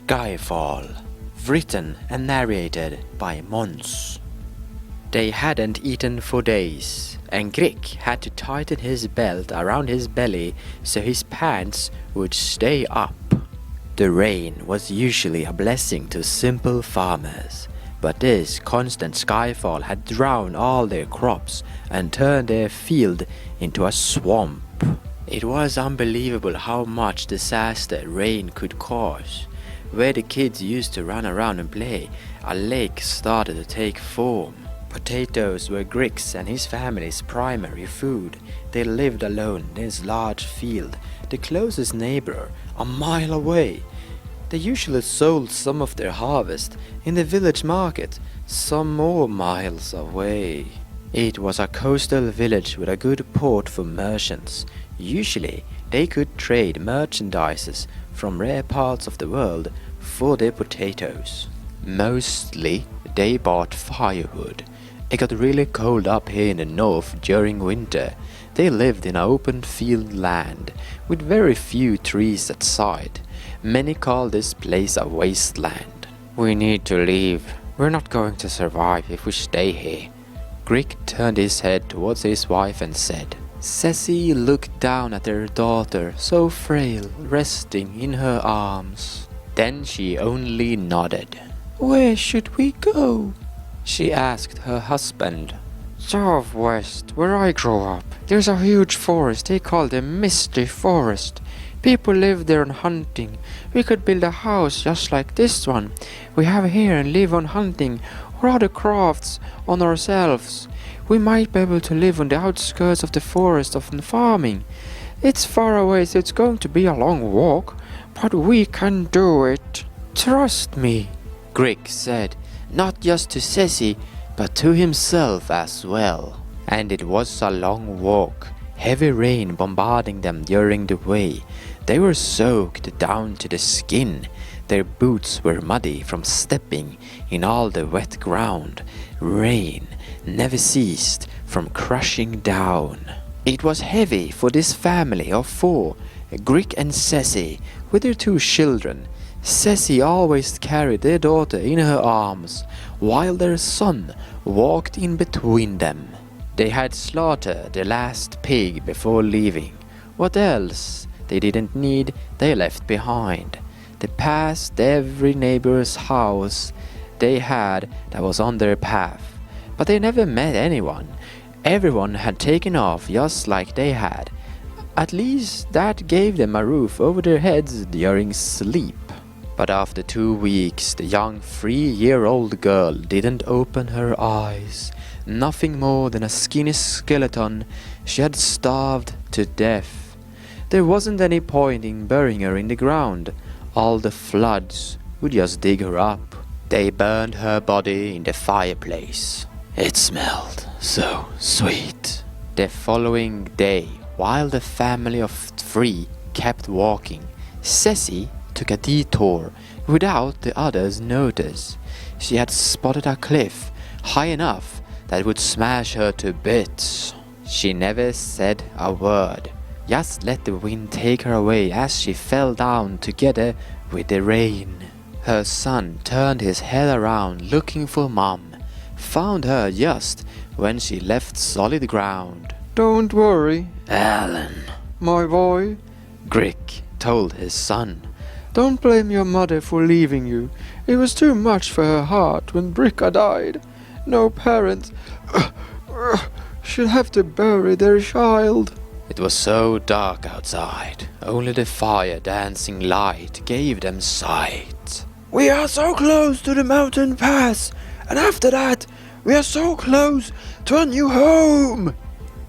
Skyfall, written and narrated by Mons. They hadn't eaten for days, and Grick had to tighten his belt around his belly so his pants would stay up. The rain was usually a blessing to simple farmers, but this constant skyfall had drowned all their crops and turned their field into a swamp. It was unbelievable how much disaster rain could cause. Where the kids used to run around and play, a lake started to take form. Potatoes were Grick's and his family's primary food. They lived alone in this large field, the closest neighbor a mile away. They usually sold some of their harvest in the village market, some more miles away. It was a coastal village with a good port for merchants. Usually, they could trade merchandises from rare parts of the world for their potatoes. Mostly, they bought firewood. It got really cold up here in the north during winter. They lived in open field land with very few trees at sight. Many call this place a wasteland. "We need to leave. We're not going to survive if we stay here." Grick turned his head towards his wife and said. Ceci looked down at her daughter, so frail, resting in her arms. Then she only nodded. "Where should we go?" she asked her husband. "Southwest, where I grew up. There's a huge forest they call the Misty Forest. People live there on hunting. We could build a house just like this one we have here and live on hunting or other crafts on ourselves. We might be able to live on the outskirts of the forest of farming. It's far away, so it's going to be a long walk, but we can do it. Trust me," Grick said, not just to Ceci, but to himself as well. And it was a long walk, heavy rain bombarding them during the way. They were soaked down to the skin. Their boots were muddy from stepping in all the wet ground. Rain never ceased from crushing down. It was heavy for this family of four, Grick and Ceci, with their two children. Ceci always carried their daughter in her arms, while their son walked in between them. They had slaughtered the last pig before leaving. What else they didn't need, they left behind. They passed every neighbor's house they had that was on their path, but they never met anyone. Everyone had taken off just like they had. At least that gave them a roof over their heads during sleep. But after 2 weeks, the young 3-year-old girl didn't open her eyes. Nothing more than a skinny skeleton. She had starved to death. There wasn't any point in burying her in the ground. All the floods would just dig her up. They burned her body in the fireplace. It smelled so sweet. The following day, while the family of 3 kept walking, Ceci took a detour without the others' notice. She had spotted a cliff high enough that would smash her to bits. She never said a word, just let the wind take her away as she fell down together with the rain. Her son turned his head around looking for Mom, found her just when she left solid ground. "Don't worry, Alan, my boy," Grick told his son. "Don't blame your mother for leaving you. It was too much for her heart when Bricka died. No parent should have to bury their child." It was so dark outside. Only the fire dancing light gave them sight. "We are so close to the mountain pass, and after that, we are so close to a new home."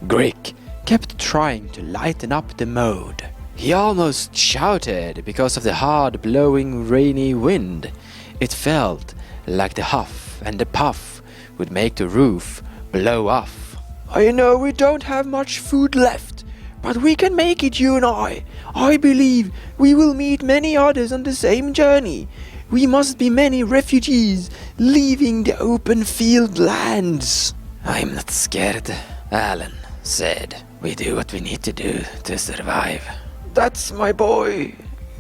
Grick kept trying to lighten up the mood. He almost shouted because of the hard-blowing rainy wind. It felt like the huff and the puff would make the roof blow off. "I know we don't have much food left, but we can make it, you and I. I believe we will meet many others on the same journey. We must be many refugees leaving the open field lands." "I'm not scared," Alan said. "We do what we need to do to survive." "That's my boy,"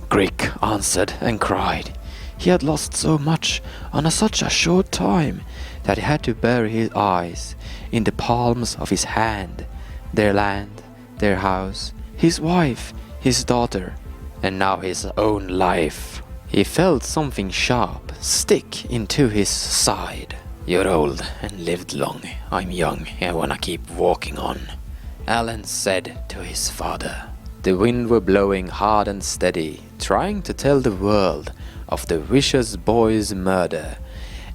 Grick answered and cried. He had lost so much on such a short time that he had to bury his eyes in the palms of his hand. Their land, their house, his wife, his daughter, and now his own life. He felt something sharp stick into his side. "You're old and lived long. I'm young. I wanna keep walking on," Alan said to his father. The wind were blowing hard and steady, trying to tell the world of the vicious boy's murder,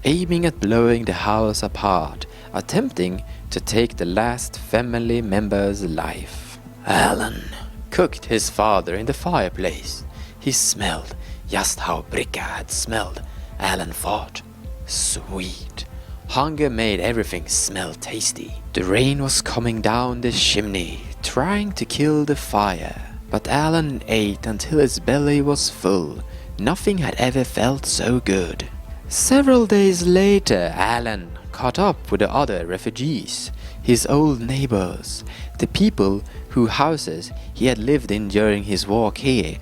aiming at blowing the house apart, attempting to take the last family member's life. Alan cooked his father in the fireplace. He smelled just how Bricka had smelled, Alan thought. Sweet. Hunger made everything smell tasty. The rain was coming down the chimney, trying to kill the fire. But Alan ate until his belly was full. Nothing had ever felt so good. Several days later, Alan caught up with the other refugees, his old neighbors, the people whose houses he had lived in during his walk here.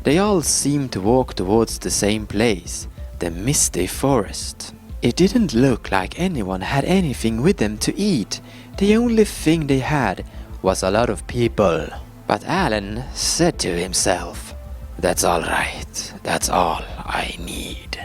They all seemed to walk towards the same place, the misty forest. It didn't look like anyone had anything with them to eat. The only thing they had was a lot of people. But Alan said to himself, "That's all right. That's all I need."